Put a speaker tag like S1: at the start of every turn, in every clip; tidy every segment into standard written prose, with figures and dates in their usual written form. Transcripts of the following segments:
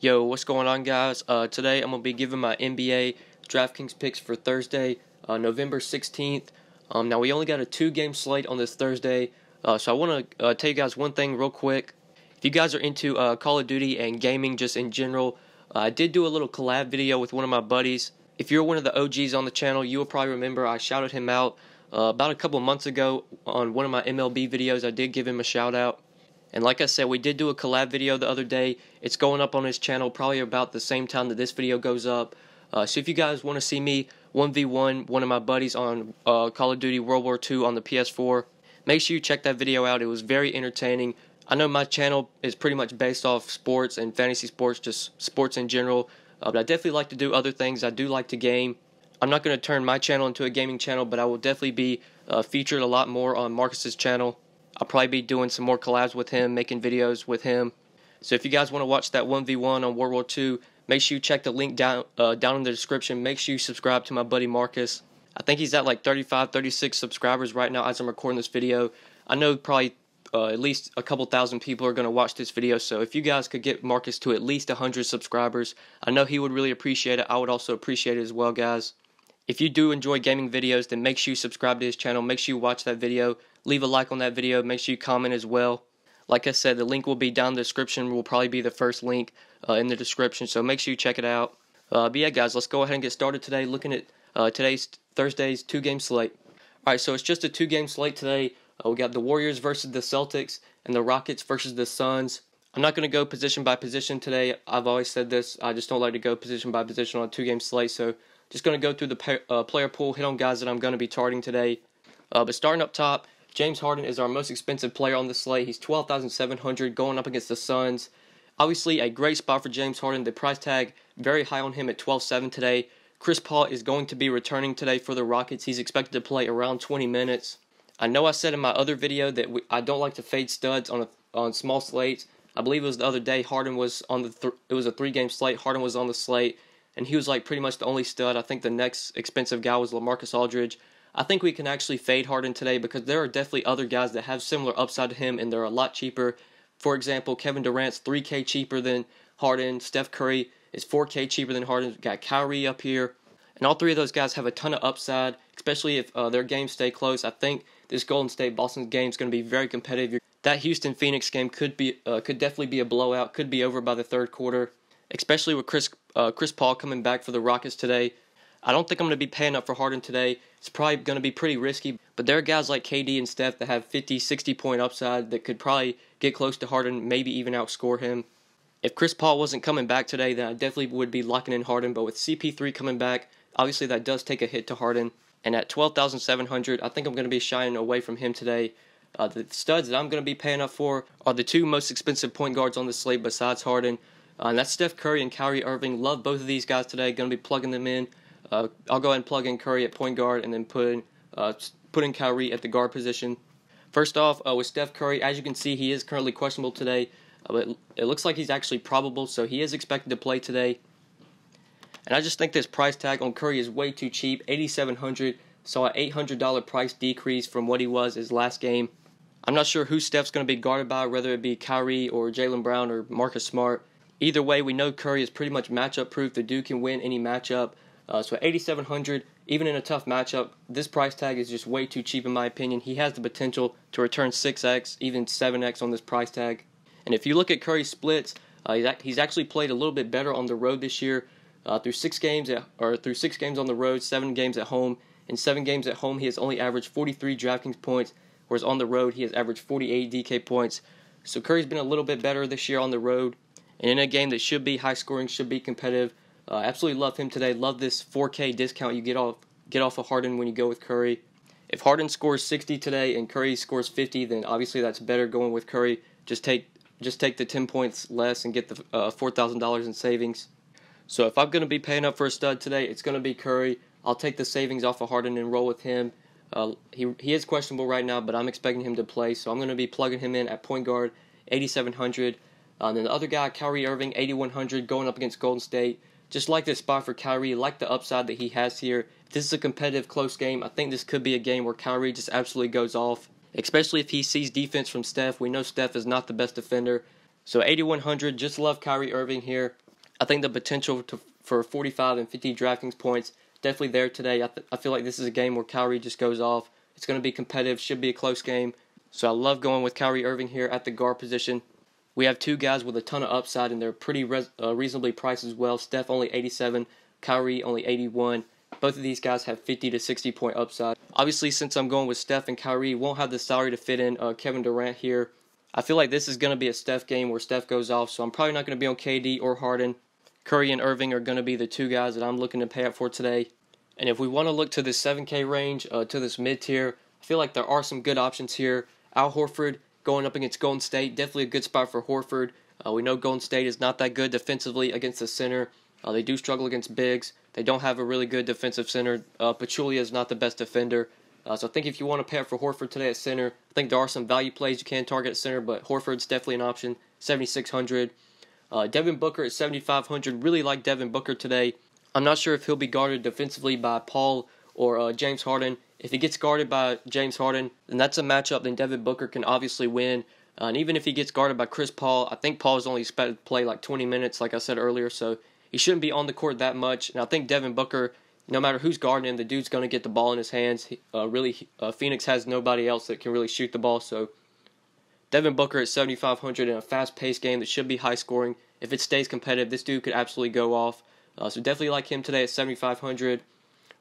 S1: Yo, what's going on, guys? Today I'm going to be giving my NBA DraftKings picks for Thursday, November 16th. Now, we only got a 2-game slate on this Thursday, so I want to tell you guys one thing real quick. If you guys are into Call of Duty and gaming just in general, I did do a little collab video with one of my buddies. If you're one of the OGs on the channel, you will probably remember I shouted him out about a couple months ago on one of my MLB videos. I did give him a shout out. And like I said, we did do a collab video the other day. It's going up on his channel probably about the same time that this video goes up. So if you guys want to see me 1v1 one of my buddies on Call of Duty World War II on the PS4, make sure you check that video out. It was very entertaining. I know my channel is pretty much based off sports and fantasy sports, just sports in general. But I definitely like to do other things. I do like to game. I'm not going to turn my channel into a gaming channel, but I will definitely be featured a lot more on Marcus's channel. I'll probably be doing some more collabs with him, making videos with him. So if you guys want to watch that 1v1 on World War II, make sure you check the link down in the description. Make sure you subscribe to my buddy Marcus. I think he's at like 35, 36 subscribers right now as I'm recording this video. I know probably at least a couple thousand people are going to watch this video. So if you guys could get Marcus to at least 100 subscribers, I know he would really appreciate it. I would also appreciate it as well, guys. If you do enjoy gaming videos, then make sure you subscribe to his channel. Make sure you watch that video. Leave a like on that video. Make sure you comment as well. Like I said, the link will be down in the description. Will probably be the first link in the description. So make sure you check it out. But yeah, guys, let's go ahead and get started today looking at Thursday's 2-game slate. Alright, so it's just a 2-game slate today. We got the Warriors versus the Celtics and the Rockets versus the Suns. I'm not going to go position by position today. I've always said this. I just don't like to go position by position on a 2-game slate. So just going to go through the player pool, hit on guys that I'm going to be targeting today. But starting up top, James Harden is our most expensive player on the slate. He's $12,700 going up against the Suns. Obviously, a great spot for James Harden. The price tag very high on him at $12,700 today. Chris Paul is going to be returning today for the Rockets. He's expected to play around 20 minutes. I know I said in my other video that I don't like to fade studs on small slates. I believe it was the other day. Harden was on it was a 3-game slate. Harden was on the slate, and he was like pretty much the only stud. I think the next expensive guy was LaMarcus Aldridge. I think we can actually fade Harden today because there are definitely other guys that have similar upside to him, and they're a lot cheaper. For example, Kevin Durant's $3K cheaper than Harden. Steph Curry is $4K cheaper than Harden. We've got Kyrie up here. And all three of those guys have a ton of upside, especially if their games stay close. I think this Golden State-Boston game is going to be very competitive. That Houston-Phoenix game could definitely be a blowout, could be over by the third quarter, especially with Chris Paul coming back for the Rockets today. I don't think I'm going to be paying up for Harden today. It's probably going to be pretty risky, but there are guys like KD and Steph that have 50, 60-point upside that could probably get close to Harden, maybe even outscore him. If Chris Paul wasn't coming back today, then I definitely would be locking in Harden, but with CP3 coming back, obviously that does take a hit to Harden. And at $12,700, I think I'm going to be shying away from him today. The studs that I'm going to be paying up for are the two most expensive point guards on the slate besides Harden. And that's Steph Curry and Kyrie Irving. Love both of these guys today. Going to be plugging them in. I'll go ahead and plug in Curry at point guard and then put in Kyrie at the guard position. First off, with Steph Curry, as you can see, he is currently questionable today. But it looks like he's actually probable, so he is expected to play today. And I just think this price tag on Curry is way too cheap. $8,700, saw an $800 price decrease from what he was his last game. I'm not sure who Steph's going to be guarded by, whether it be Kyrie or Jaylen Brown or Marcus Smart. Either way, we know Curry is pretty much matchup proof. The dude can win any matchup. So at $8,700, even in a tough matchup, this price tag is just way too cheap in my opinion. He has the potential to return 6x, even 7x on this price tag. And if you look at Curry's splits, he's actually played a little bit better on the road this year. Through 6 games on the road, 7 games at home. In 7 games at home, he has only averaged 43 DraftKings points, whereas on the road, he has averaged 48 DK points. So Curry's been a little bit better this year on the road. And in a game that should be high scoring, should be competitive, absolutely love him today. Love this 4K discount you get off of Harden when you go with Curry. If Harden scores 60 today and Curry scores 50, then obviously that's better going with Curry. Just take the 10 points less and get the $4,000 in savings. So if I'm going to be paying up for a stud today, it's going to be Curry. I'll take the savings off of Harden and roll with him. He is questionable right now, but I'm expecting him to play, so I'm going to be plugging him in at point guard, $8,700. And then the other guy, Kyrie Irving, $8,100, going up against Golden State. Just like this spot for Kyrie, like the upside that he has here. If this is a competitive, close game, I think this could be a game where Kyrie just absolutely goes off, especially if he sees defense from Steph. We know Steph is not the best defender. So $8,100, just love Kyrie Irving here. I think the potential for 45 and 50 DraftKings points definitely there today. I feel like this is a game where Kyrie just goes off. It's going to be competitive, should be a close game. So I love going with Kyrie Irving here at the guard position. We have two guys with a ton of upside, and they're pretty reasonably priced as well. Steph only 87, Kyrie only 81. Both of these guys have 50 to 60 point upside. Obviously, since I'm going with Steph and Kyrie, won't have the salary to fit in Kevin Durant here. I feel like this is going to be a Steph game where Steph goes off, so I'm probably not going to be on KD or Harden. Curry and Irving are going to be the two guys that I'm looking to pay up for today. And if we want to look to this 7K range, to this mid-tier, I feel like there are some good options here. Al Horford going up against Golden State, definitely a good spot for Horford. We know Golden State is not that good defensively against the center. They do struggle against bigs. They don't have a really good defensive center. Pachulia is not the best defender. So I think if you want to pay up for Horford today at center, I think there are some value plays you can target at center, but Horford's definitely an option, 7,600. Devin Booker at 7,500. Really like Devin Booker today. I'm not sure if he'll be guarded defensively by Paul or James Harden. If he gets guarded by James Harden, then that's a matchup then Devin Booker can obviously win. And even if he gets guarded by Chris Paul, I think Paul is only expected to play like 20 minutes, like I said earlier, so he shouldn't be on the court that much. And I think Devin Booker, no matter who's guarding him, the dude's going to get the ball in his hands. Phoenix has nobody else that can really shoot the ball, so Devin Booker at 7,500 in a fast-paced game that should be high-scoring. If it stays competitive, this dude could absolutely go off. So definitely like him today at 7,500.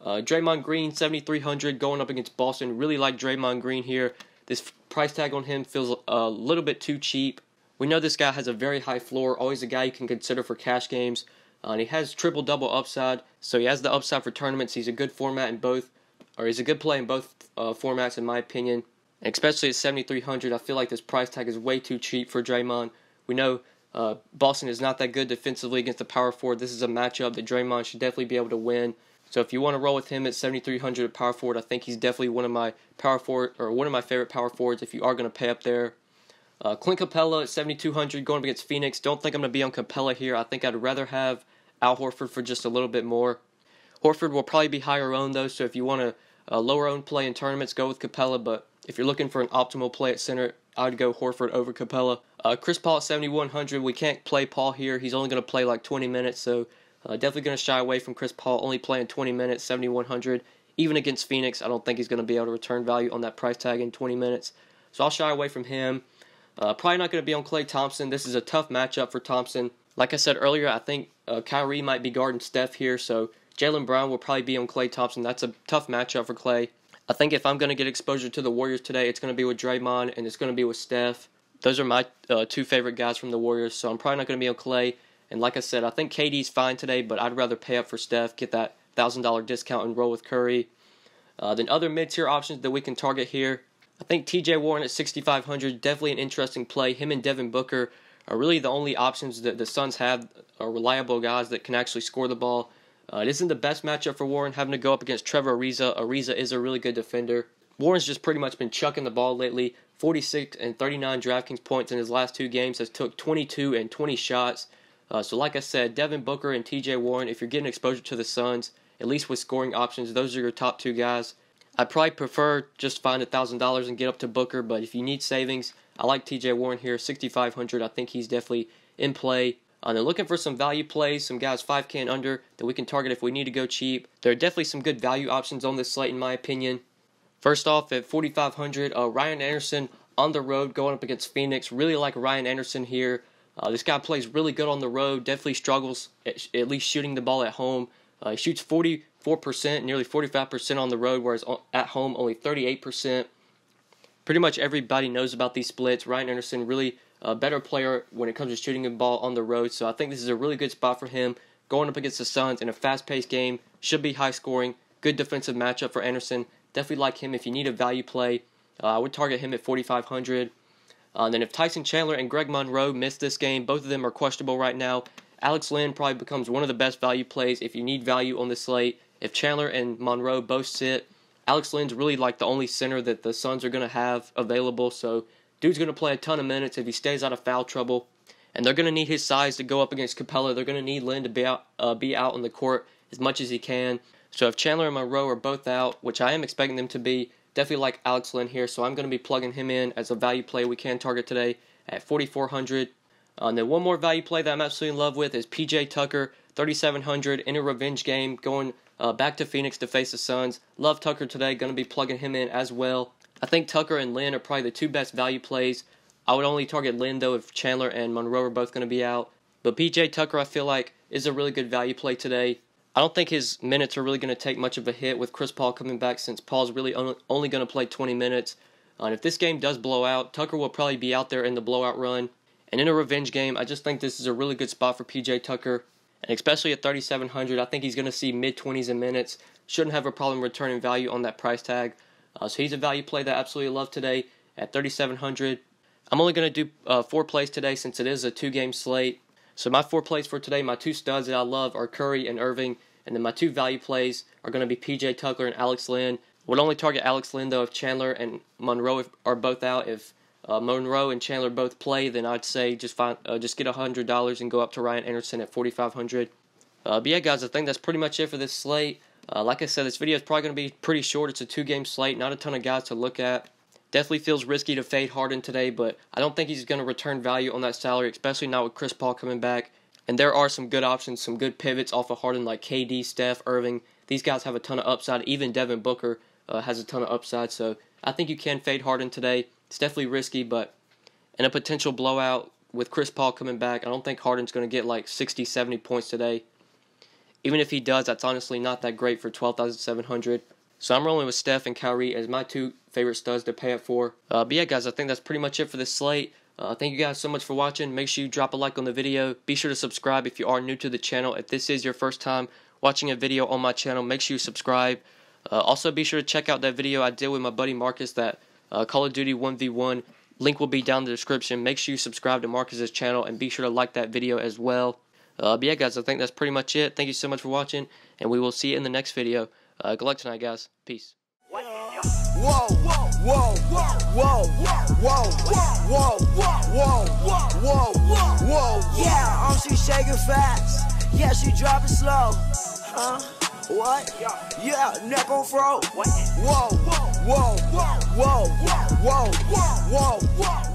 S1: Draymond Green, 7,300, going up against Boston. Really like Draymond Green here. This price tag on him feels a little bit too cheap. We know this guy has a very high floor, always a guy you can consider for cash games. And he has triple-double upside, so he has the upside for tournaments. He's a good format in both, or he's a good play in both formats, in my opinion. And especially at 7,300, I feel like this price tag is way too cheap for Draymond. We know Boston is not that good defensively against the power forward. This is a matchup that Draymond should definitely be able to win. So if you want to roll with him at 7,300 at power forward, I think he's definitely one of my favorite power forwards if you are going to pay up there. Clint Capella at 7,200 going up against Phoenix. Don't think I'm going to be on Capella here. I think I'd rather have Al Horford for just a little bit more. Horford will probably be higher owned though, so if you want a lower owned play in tournaments, go with Capella. But if you're looking for an optimal play at center, I'd go Horford over Capella. Chris Paul at 7,100. We can't play Paul here. He's only going to play like 20 minutes, so definitely going to shy away from Chris Paul, only playing 20 minutes, 7,100. Even against Phoenix, I don't think he's going to be able to return value on that price tag in 20 minutes. So I'll shy away from him. Probably not going to be on Klay Thompson. This is a tough matchup for Thompson. Like I said earlier, I think Kyrie might be guarding Steph here, so Jaylen Brown will probably be on Klay Thompson. That's a tough matchup for Klay. I think if I'm going to get exposure to the Warriors today, it's going to be with Draymond and it's going to be with Steph. Those are my two favorite guys from the Warriors, so I'm probably not going to be on Klay. And like I said, I think KD's fine today, but I'd rather pay up for Steph, get that $1,000 discount, and roll with Curry. Then other mid-tier options that we can target here, I think TJ Warren at 6,500, definitely an interesting play. Him and Devin Booker are really the only options that the Suns have, are reliable guys that can actually score the ball. It isn't the best matchup for Warren, having to go up against Trevor Ariza. Ariza is a really good defender. Warren's just pretty much been chucking the ball lately. 46 and 39 DraftKings points in his last two games, has took 22 and 20 shots. So like I said, Devin Booker and TJ Warren, if you're getting exposure to the Suns, at least with scoring options, those are your top two guys. I'd probably prefer just find $1,000 and get up to Booker, but if you need savings, I like TJ Warren here, 6,500. I think he's definitely in play. They're looking for some value plays, some guys 5K and under that we can target if we need to go cheap. There are definitely some good value options on this slate in my opinion. First off, at 4,500, Ryan Anderson on the road going up against Phoenix. Really like Ryan Anderson here. This guy plays really good on the road, definitely struggles at least shooting the ball at home. He shoots 44%, nearly 45% on the road, whereas at home only 38%. Pretty much everybody knows about these splits. Ryan Anderson, really a better player when it comes to shooting the ball on the road, so I think this is a really good spot for him. Going up against the Suns in a fast-paced game, should be high-scoring, good defensive matchup for Anderson. Definitely like him if you need a value play. I would target him at 4,500. Then if Tyson Chandler and Greg Monroe miss this game, both of them are questionable right now. Alex Len probably becomes one of the best value plays if you need value on the slate. If Chandler and Monroe both sit, Alex Len's really like the only center that the Suns are going to have available. So dude's going to play a ton of minutes if he stays out of foul trouble. And they're going to need his size to go up against Capella. They're going to need Len to be out on the court as much as he can. So if Chandler and Monroe are both out, which I am expecting them to be, definitely like Alex Len here. So I'm going to be plugging him in as a value play we can target today at 4,400. And then one more value play that I'm absolutely in love with is PJ Tucker, 3,700 in a revenge game, going back to Phoenix to face the Suns. Love Tucker today, going to be plugging him in as well. I think Tucker and Lynn are probably the two best value plays. I would only target Lynn, though, if Chandler and Monroe are both going to be out. But PJ Tucker, I feel like, is a really good value play today. I don't think his minutes are really going to take much of a hit with Chris Paul coming back, since Paul's really only going to play 20 minutes. And if this game does blow out, Tucker will probably be out there in the blowout run. And in a revenge game, I just think this is a really good spot for PJ Tucker. And especially at 3,700, I think he's going to see mid-20s in minutes. Shouldn't have a problem returning value on that price tag. So he's a value play that I absolutely love today at 3,700. I'm only going to do 4 plays today since it is a 2-game slate. So my 4 plays for today, my 2 studs that I love are Curry and Irving. And then my 2 value plays are going to be PJ Tucker and Alex Len. Would only target Alex Len, though, if Chandler and Monroe are both out. If Monroe and Chandler both play, then I'd say just get $100 and go up to Ryan Anderson at 4,500. But yeah, guys, I think that's pretty much it for this slate. Like I said, this video is probably going to be pretty short. It's a 2-game slate, not a ton of guys to look at. Definitely feels risky to fade Harden today, but I don't think he's going to return value on that salary, especially not with Chris Paul coming back. And there are some good options, some good pivots off of Harden like KD, Steph, Irving. These guys have a ton of upside. Even Devin Booker has a ton of upside. So I think you can fade Harden today. It's definitely risky, but in a potential blowout with Chris Paul coming back, I don't think Harden's going to get like 60, 70 points today. Even if he does, that's honestly not that great for 12,700. So I'm rolling with Steph and Kyrie as my 2 favorite studs to pay up for. But yeah, guys, I think that's pretty much it for this slate. Thank you guys so much for watching. Make sure you drop a like on the video. Be sure to subscribe if you are new to the channel. If this is your first time watching a video on my channel, make sure you subscribe. Also, be sure to check out that video I did with my buddy Marcus, that Call of Duty 1v1. Link will be down in the description. Make sure you subscribe to Marcus's channel and be sure to like that video as well. But yeah, guys, I think that's pretty much it. Thank you so much for watching, and we will see you in the next video. Good luck tonight, guys. Peace.
S2: Whoa, whoa, whoa, whoa, whoa, whoa, whoa, whoa, whoa, whoa. Yeah, she shaking fast. Yeah, she dropping slow. Huh? What? Yeah, neck on fro. Whoa, whoa, whoa, whoa, whoa, whoa, whoa, whoa.